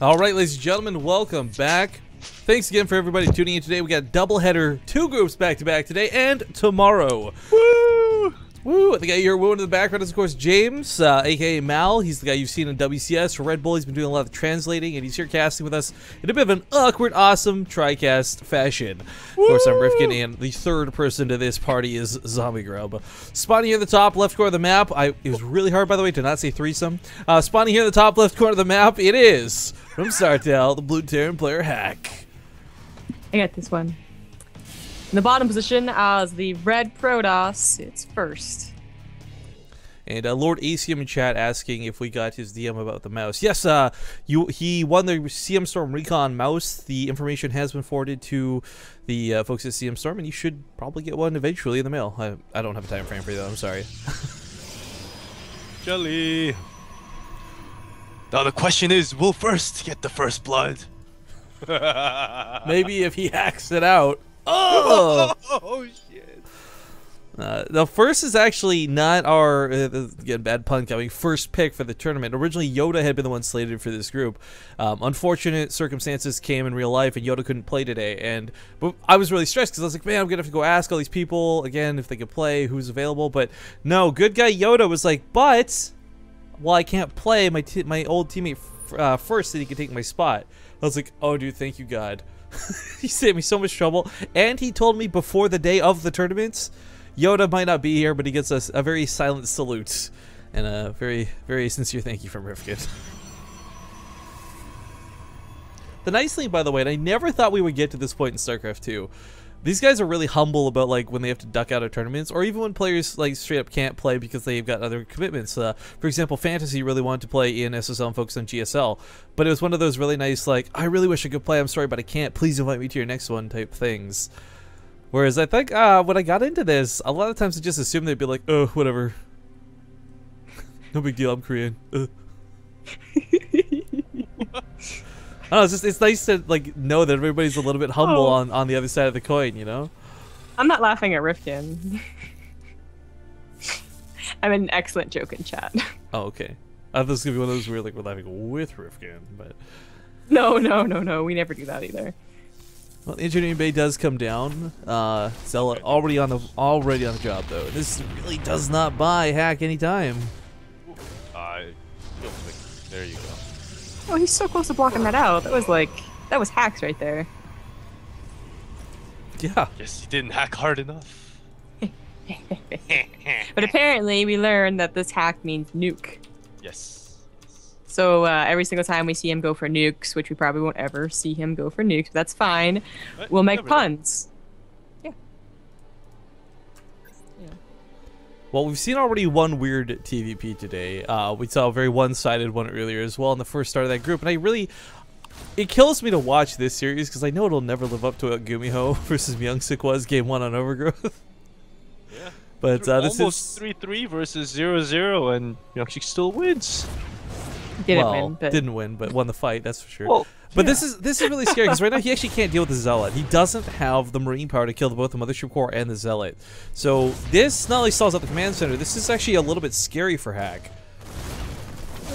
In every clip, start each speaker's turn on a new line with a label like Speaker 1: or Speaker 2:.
Speaker 1: All right, ladies and gentlemen, welcome back. Thanks again for everybody tuning in today. We got doubleheader, 2 groups back-to-back today and tomorrow. Woo! Woo! The guy you're wooing in the background is, of course, James, a.k.a. Mal. He's the guy you've seen in WCS for Red Bull. He's been doing a lot of translating, and he's here casting with us in a bit of an awkward, awesome tri-cast fashion. Woo! Of course, I'm Rifkin, and the third person to this party is Zombie Grub. Spawning here in the top left corner of the map. It was really hard, by the way, to not say threesome. Spawning here in the top left corner of the map, it is, from Startel, the Blue Terran player Hack.
Speaker 2: I got this one. In the bottom position as the red Protoss, it's first.
Speaker 1: And Lord ACM in chat asking if we got his DM about the mouse. Yes, he won the CM Storm Recon mouse. The information has been forwarded to the folks at CM Storm, and you should probably get one eventually in the mail. I don't have a time frame for you, though. I'm sorry.
Speaker 3: Jelly. Now the question is, will first get the first blood?
Speaker 1: Maybe if he hacks it out. Oh!
Speaker 3: Oh shit.
Speaker 1: The first is actually not our, again, bad pun coming, first pick for the tournament. Originally, Yoda had been the one slated for this group. Unfortunate circumstances came in real life, and Yoda couldn't play today. But I was really stressed because I was like, man, I'm going to have to go ask all these people, again, if they could play, who's available. But no, good guy Yoda was like, but, well, I can't play. My old teammate first said he could take my spot. I was like, oh, dude, thank you, God. He saved me so much trouble. And he told me before the day of the tournaments, Yoda might not be here, but he gets us a very silent salute and a very, very sincere thank you from Rifkin. The nice thing, by the way, and I never thought we would get to this point in StarCraft 2, these guys are really humble about like when they have to duck out of tournaments, or even when players like straight up can't play because they've got other commitments. For example, Fantasy really wanted to play in SSL and focus on GSL, but it was one of those really nice like, I really wish I could play, I'm sorry but I can't, please invite me to your next one type things. Whereas I think when I got into this, a lot of times I just assumed they'd be like, oh, whatever. No big deal, I'm Korean. I don't know, it's nice to like know that everybody's a little bit humble on the other side of the coin, you know?
Speaker 2: I'm not laughing at Rifkin. I'm an excellent joke in chat.
Speaker 1: Oh, okay. I thought this was gonna be one of those where like we're laughing with Rifkin, but
Speaker 2: No, we never do that either.
Speaker 1: well, the engineering bay does come down. Zealot already on the job though. This really does not buy Hack any time.
Speaker 3: There you go.
Speaker 2: Oh, he's so close to blocking that out. That was hacks right there.
Speaker 1: Yeah.
Speaker 3: Guess he didn't hack hard enough.
Speaker 2: But apparently we learned that this hack means nuke.
Speaker 3: Yes.
Speaker 2: So every single time we see him go for nukes, which we probably won't ever see him go for nukes, but that's fine.
Speaker 3: What?
Speaker 2: We'll make
Speaker 3: Never
Speaker 2: puns. Yeah.
Speaker 1: Well, we've seen already one weird TVP today. We saw a very one-sided one earlier as well in the first start of that group, and it kills me to watch this series because I know it'll never live up to what Gumiho versus Myungsik was game 1 on Overgrowth.
Speaker 3: Yeah.
Speaker 1: But this
Speaker 3: almost
Speaker 1: is
Speaker 3: 3-3 versus 0-0, and Myungsik still wins.
Speaker 1: Didn't win, but won the fight, that's for sure.
Speaker 3: Well,
Speaker 1: but
Speaker 3: yeah.
Speaker 1: this is really scary because right now he actually can't deal with the Zealot. He doesn't have the Marine power to kill both the Mothership Core and the Zealot. So this not only stalls out the command center, this is actually a little bit scary for Hack.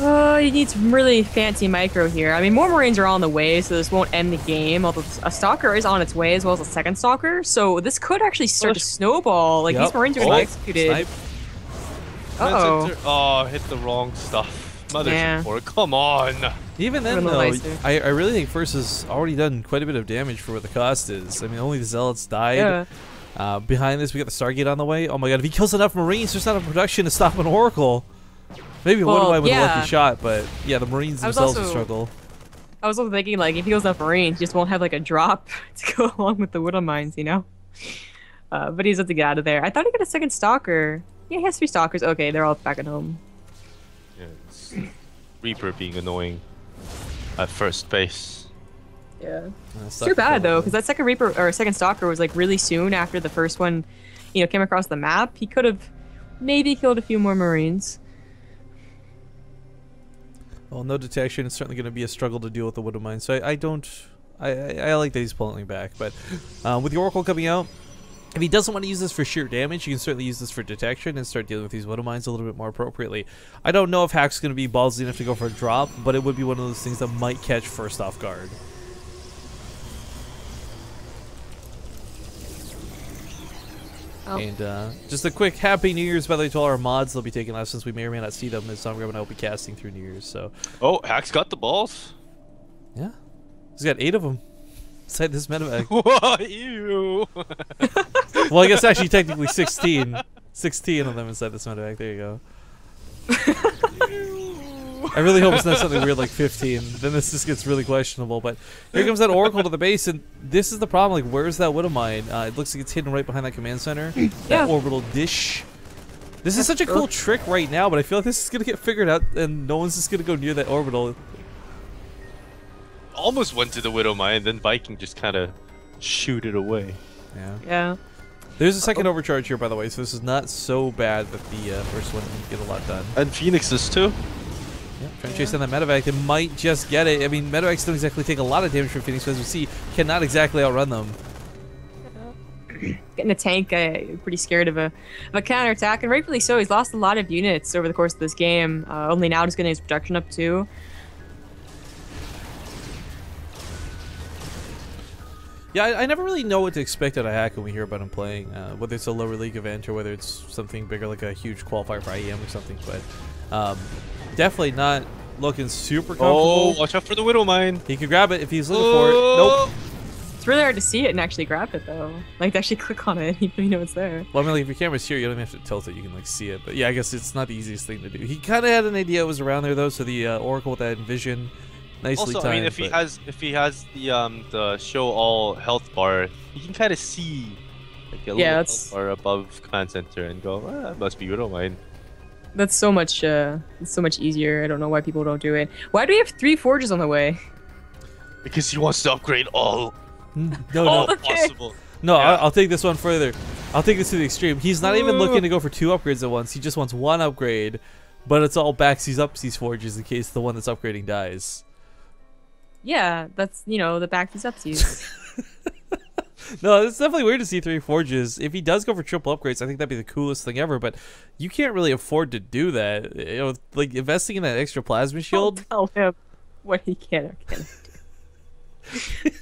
Speaker 2: You need some really fancy micro here. I mean, more Marines are on the way, so this won't end the game. Although a Stalker is on its way, as well as a second Stalker, so this could actually start to snowball. Like, these Marines are going to get executed. Uh-oh.
Speaker 3: Oh, hit the wrong stuff. Mothership Core, come on.
Speaker 1: Even then, though, I really think First has already done quite a bit of damage for what the cost is. I mean, only the Zealots died. Yeah. Behind this, we got the Stargate on the way. Oh my god, if he kills enough Marines, there's not enough production to stop an Oracle. Maybe Woodaway with a lucky shot, but yeah, the Marines themselves will struggle.
Speaker 2: I was also thinking, like, if he kills enough Marines, he just won't have, like, a drop to go along with the Widow Mines, you know? But he's about to get out of there. I thought he got a second Stalker. Yeah, he has 3 Stalkers. Okay, they're all back at home.
Speaker 3: Yeah, it's Reaper being annoying at first base.
Speaker 2: Yeah. It's too bad, though, because that second Reaper, or second Stalker was, like, really soon after the first one, you know, came across the map. He could have maybe killed a few more Marines.
Speaker 1: Well, no detection is certainly going to be a struggle to deal with the Widow Mine, so I like that he's pulling back. But with the Oracle coming out, If he doesn't want to use this for sheer damage, you can certainly use this for detection and start dealing with these Widow Mines a little bit more appropriately. I don't know if Hack's going to be ballsy enough to go for a drop, but it would be one of those things that might catch first off guard.
Speaker 2: Oh.
Speaker 1: And just a quick Happy New Year's, by the way, to all our mods. They'll be taking lessons. We may or may not see them this summer when I'll be casting through New Year's. So.
Speaker 3: Oh, Hack's got the balls.
Speaker 1: Yeah. He's got 8 of them inside this medevac.
Speaker 3: Ew.
Speaker 1: Well, I guess actually technically 16. 16 of them inside this medevac. There you go. I really hope it's not something weird like 15. Then this just gets really questionable. But here comes that Oracle to the base, and this is the problem. Like, where's that Widow Mine? It looks like it's hidden right behind that command center. That orbital dish. This is such a cool trick right now, but I feel like this is going to get figured out, and no one's just going to go near that orbital.
Speaker 3: Almost went to the Widow Mine, then Viking just kind of shoot it away.
Speaker 1: Yeah.
Speaker 2: Yeah.
Speaker 1: There's a second overcharge here, by the way, so this is not so bad that the first one didn't get a lot done.
Speaker 3: And Phoenix is too.
Speaker 1: Yeah, trying to chase down that medevac. They might just get it. I mean, medevacs don't exactly take a lot of damage from Phoenix, but as we see, cannot exactly outrun them.
Speaker 2: Getting a tank, pretty scared of a counterattack, and rightfully so. He's lost a lot of units over the course of this game. Only now just getting his production up too.
Speaker 1: Yeah, I never really know what to expect out of Hack when we hear about him playing, whether it's a lower league event or whether it's something bigger like a huge qualifier for IEM or something, but definitely not looking super comfortable.
Speaker 3: Oh, watch out for the Widow Mine.
Speaker 1: He could grab it if he's looking for it. Nope.
Speaker 2: It's really hard to see it and actually grab it though. Like to actually click on it, you know it's there.
Speaker 1: Well, I mean, like, if your camera's here, you don't even have to tilt it. You can like see it. But yeah, I guess it's not the easiest thing to do. He kind of had an idea it was around there though. So the Oracle with that Envision, nicely
Speaker 3: Also,
Speaker 1: timed.
Speaker 3: I mean, if he has the show all health bar, you can kind of see like a little health bar above command center and go, ah, that must be Widow Mine.
Speaker 2: That's so much easier. I don't know why people don't do it. Why do we have 3 forges on the way?
Speaker 3: Because he wants to upgrade all
Speaker 1: No.
Speaker 3: possible.
Speaker 1: No,
Speaker 3: Yeah.
Speaker 1: I'll take this one further. I'll take this to the extreme. He's not even looking to go for 2 upgrades at once. He just wants 1 upgrade, but it's all backsies upsies forges in case the one that's upgrading dies.
Speaker 2: Yeah, that's, you know, the backsies upsies.
Speaker 1: No, it's definitely weird to see 3 forges. If he does go for triple upgrades, I think that'd be the coolest thing ever, but you can't really afford to do that. You know, like investing in that extra plasma shield.
Speaker 2: Don't tell him what he can or can't do.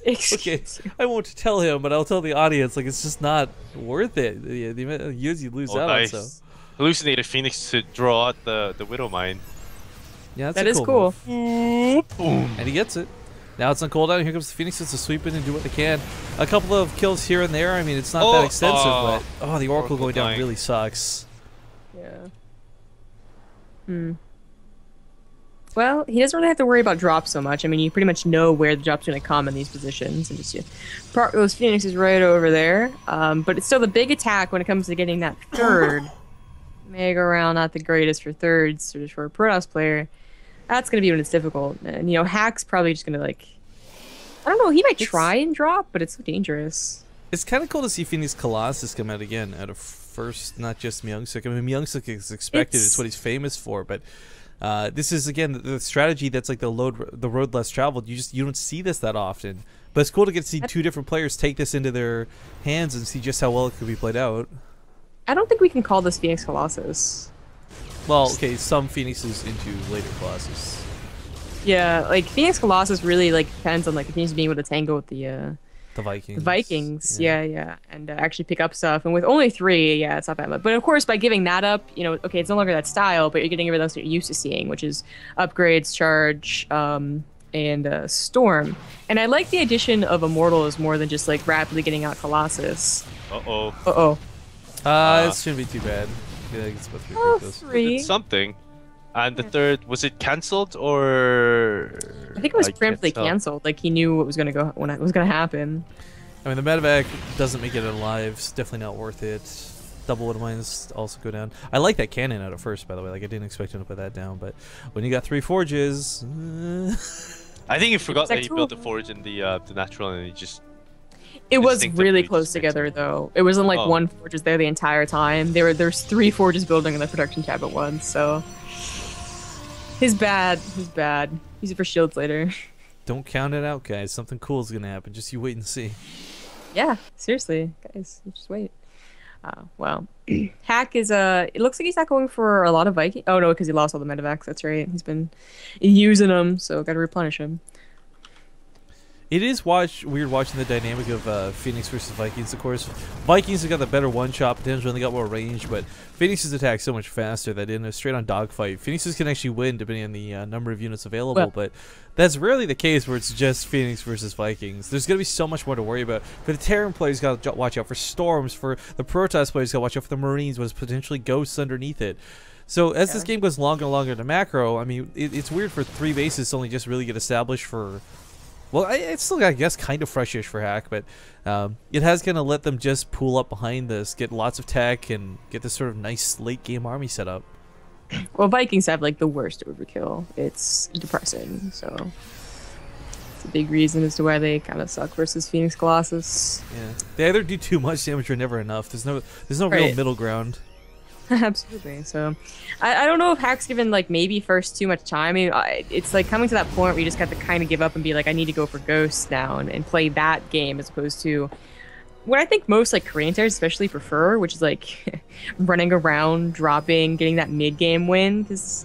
Speaker 1: Okay, I won't tell him, but I'll tell the audience, like, it's just not worth it. The amount of use you lose out on, so.
Speaker 3: Hallucinated Phoenix to draw out the Widow Mine.
Speaker 1: Yeah,
Speaker 2: that is cool.
Speaker 3: Boom.
Speaker 1: And he gets it. Now it's on cooldown. Here comes the Phoenixes to sweep in and do what they can. A couple of kills here and there. I mean, it's not that extensive, but the Oracle going down really sucks.
Speaker 2: Yeah. Well, he doesn't really have to worry about drops so much. I mean, you pretty much know where the drop's going to come in these positions, and just park those Phoenixes right over there. But it's still the big attack when it comes to getting that third. Mega round, not the greatest for thirds, or for a Protoss player. That's going to be when it's difficult. And, you know, Hack's probably just going to, like... I don't know, he might try and drop, but it's so dangerous.
Speaker 1: It's kind of cool to see Phoenix Colossus come out again out of first, not just Myungsuk. I mean, Myungsuk is expected. It's what he's famous for, but this is, again, the strategy that's like the road less traveled. You don't see this that often. But it's cool to get to see 2 different players take this into their hands and see just how well it could be played out.
Speaker 2: I don't think we can call this Phoenix Colossus.
Speaker 1: Well, okay, some Phoenixes into later Colossus.
Speaker 2: Yeah, like Phoenix Colossus really like depends on like the teams being able to tango with the
Speaker 1: Vikings.
Speaker 2: The Vikings, yeah. And actually pick up stuff. And with only 3, yeah, it's not that much. But of course, by giving that up, you know, okay, it's no longer that style, but you're getting everything else that you're used to seeing, which is upgrades, charge, and storm. And I like the addition of Immortals more than just like rapidly getting out Colossus.
Speaker 1: It shouldn't be too bad. Yeah, it's about 3.
Speaker 2: Three.
Speaker 3: Something. And the third, was it cancelled or?
Speaker 2: I think it was preemptively cancelled. Like he knew what was gonna go when it was gonna happen.
Speaker 1: I mean, the medevac doesn't make it alive. It's definitely not worth it. Double Widow Mines also go down. I like that cannon out at first, by the way. Like I didn't expect him to put that down, but when you got 3 forges,
Speaker 3: I think he forgot that he built the forge in the natural, and he just.
Speaker 2: It was really close together, though. It wasn't like one forge was there the entire time. There's 3 forges building in the production tab at once, so... He's bad. Use it for shields later.
Speaker 1: Don't count it out, guys. Something cool is going to happen. Just you wait and see.
Speaker 2: Yeah, seriously. Guys, you just wait. Well, Hack is it looks like he's not going for a lot of Viking. Oh no, because he lost all the medevacs. That's right. He's been using them, so got to replenish him.
Speaker 1: It is weird watching the dynamic of Phoenix versus Vikings. Of course, Vikings have got the better one-shot potential and they got more range, but Phoenix's attack so much faster that in a straight-on dogfight, Phoenix's can actually win depending on the number of units available, well, but that's rarely the case where it's just Phoenix versus Vikings. There's going to be so much more to worry about. For the Terran players, got to watch out for Storms. For the Protoss players, got to watch out for the Marines, with potentially Ghosts underneath it. So as this game goes longer and longer to macro, I mean, it's weird for 3 bases to only just really get established for... Well, it's still, I guess, kind of freshish for Hack, but it has kind of let them just pool up behind this, get lots of tech, and get this sort of nice late-game army set up.
Speaker 2: Well, Vikings have, like, the worst overkill. It's depressing, so... It's a big reason as to why they kind of suck versus Phoenix Colossus.
Speaker 1: Yeah. They either do too much damage or never enough. There's no real middle ground.
Speaker 2: Absolutely. So, I don't know if Hack's given like maybe first too much time. I mean, it's like coming to that point where you just got to kind of give up and be like, I need to go for Ghosts now and play that game as opposed to what I think most like Korean players especially prefer, which is like running around, dropping, getting that mid game win. Because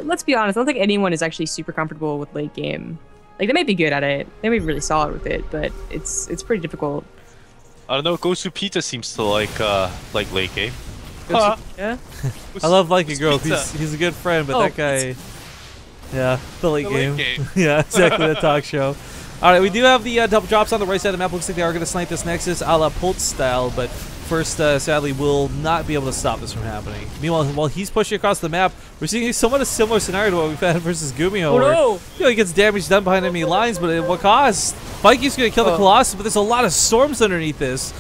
Speaker 2: let's be honest, I don't think anyone is actually super comfortable with late game. Like they may be good at it, they may be really solid with it, but it's pretty difficult.
Speaker 3: I don't know. Gosu Pizza seems to like late game.
Speaker 2: Yeah.
Speaker 1: I love Like a Girl. He's a good friend, but that guy, yeah, the late game. Yeah, exactly, the talk show. All right, we do have the double drops on the right side of the map. Looks like they are going to snipe this Nexus a la Pulse style, but first, sadly, will not be able to stop this from happening. Meanwhile, while he's pushing across the map, we're seeing somewhat a similar scenario to what we've had versus Gumio.
Speaker 2: Oh no!
Speaker 1: Where, he gets damage done behind enemy lines, but at what cost? Viking's going to kill the Colossus, but there's a lot of storms underneath this.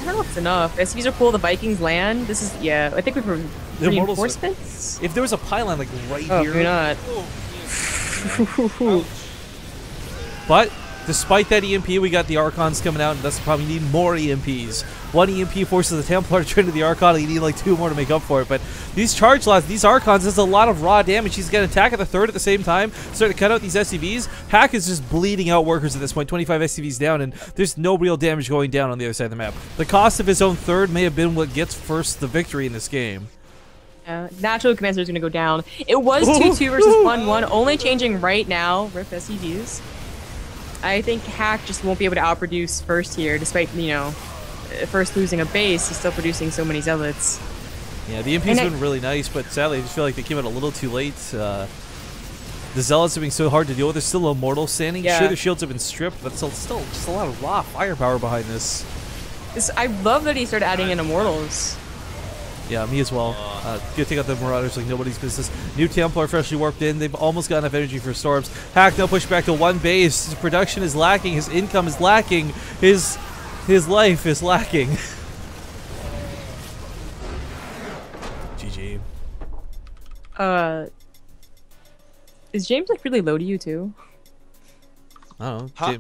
Speaker 2: I don't know if it's enough. SCVs are pull the Vikings land. This is, yeah, I think we've reinforcements.
Speaker 1: If there was a pylon like right here.
Speaker 2: You're not.
Speaker 1: But despite that EMP, we got the Archons coming out, and thus probably need more EMPs. One EMP forces the Templar to turn to the Archon, and you need like 2 more to make up for it. But these charge lots, these Archons, there's a lot of raw damage. He's going to attack at the third at the same time, start to cut out these SCVs. Hack is just bleeding out workers at this point, 25 SCVs down, and there's no real damage going down on the other side of the map. The cost of his own third may have been what gets first the victory in this game.
Speaker 2: Natural Commander is going to go down. It was 2-2 versus 1-1, only changing right now. RIP SCVs. I think Hack just won't be able to outproduce first here, despite, you know, first losing a base, he's still producing so many zealots.
Speaker 1: Yeah, the EMP's been really nice, but sadly I just feel like they came out a little too late. The zealots have been so hard to deal with. There's still immortal standing. Yeah. Sure, their shields have been stripped, but still just a lot of raw firepower behind this.
Speaker 2: I love that he started adding in immortals.
Speaker 1: Yeah, me as well. Gonna take out the Marauders like nobody's business. New Templar freshly warped in. They've almost got enough energy for Storms. Hack now pushed back to 1 base. His production is lacking. His income is lacking. His life is lacking. GG.
Speaker 2: Is James like really low to you too?
Speaker 1: I don't know.